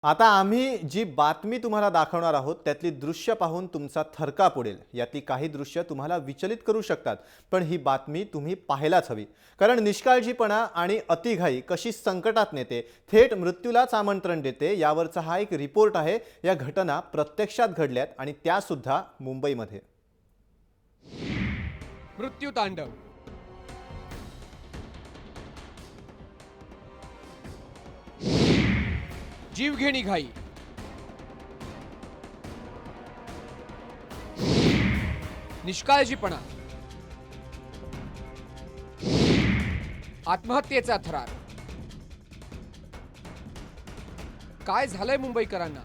आता आम्ही जी बातमी तुम्हाला दाखवणार आहोत त्यातली दृश्य पाहून तुमचा थरकाप उडेल। यातली काही दृश्य तुम्हाला विचलित करू शकतात, पण ही बातमी तुम्ही पाहायलाच हवी। कारण निष्काळजीपणा आणि अतिघाई कशी संकटात नेते, थेट मृत्यूलाच आमंत्रण देते, यावरचा हा एक रिपोर्ट आहे। या घटना प्रत्यक्षात घडल्यात आणि त्या सुद्धा मुंबईमध्ये। मृत्यू तांडव। जीवघेणी घाई। निष्काळजीपणा। आत्महत्येचा थरार। काय झालंय मुंबईकरांना?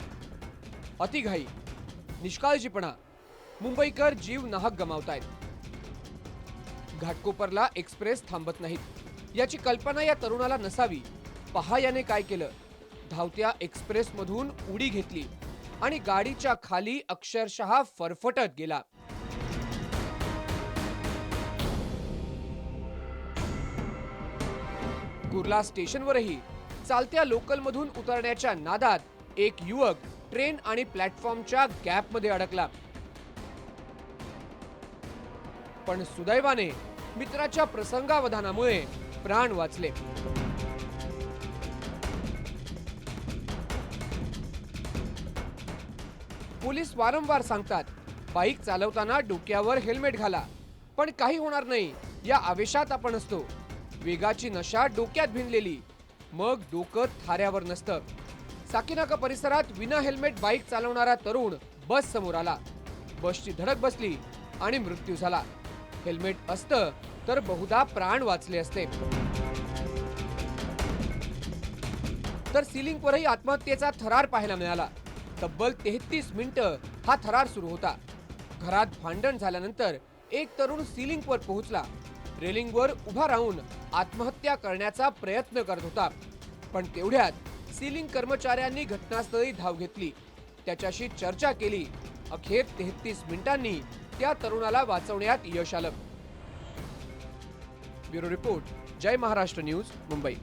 अतिघाई, निष्काळजीपणा, मुंबईकर जीव नाहक गमावतायत। घाटकोपरला एक्सप्रेस थांबत नाहीत याची कल्पना या तरुणाला नसावी। पहा याने काय केलं। धावत्या एक्सप्रेस मधून उडी घेतली आणि गाडीच्या खाली अक्षरशः फरफटत गेला। कुर्ला स्टेशनवरही चालत्या लोकल मधून उतरण्याच्या नादात एक युवक ट्रेन आणि प्लॅटफॉर्मच्या गॅपमध्ये अडकला। पण सुदैवाने मित्राच्या प्रसंगावधानामुळे प्राण वाचले। पोलीस वारंवार सांगतात, बाईक चालवताना डोक्यावर हेल्मेट घाला, पण काही होणार नाही या आवेशात आपण असतो। वेगाची नशा डोक्यात भिनलेली, मग डोकं थाऱ्यावर नसतं। साकीनाका परिसरात विना हेल्मेट बाईक चालवणारा तरुण बस समोर आला। बसची धडक बसली आणि मृत्यू झाला। हेल्मेट असतं तर बहुधा प्राण वाचले असते। तर सिलिंगवरही आत्महत्येचा थरार पाहायला मिळाला। तब्बल 33 मिनिटं हा थरार सुरू होता। घरात भांडण झाल्यानंतर एक तरुण सिलिंगवर पोहोचला। रेलिंगवर उभा राहून आत्महत्या करण्याचा प्रयत्न करत होता, पण तेवढ्यात सिलिंग कर्मचाऱ्यांनी घटनास्थळी धाव घेतली, त्याच्याशी चर्चा केली। अखेर 33 मिनिटांनी त्या तरुणाला वाचवण्यात यश आलं। ब्युरो रिपोर्ट, जय महाराष्ट्र न्यूज, मुंबई।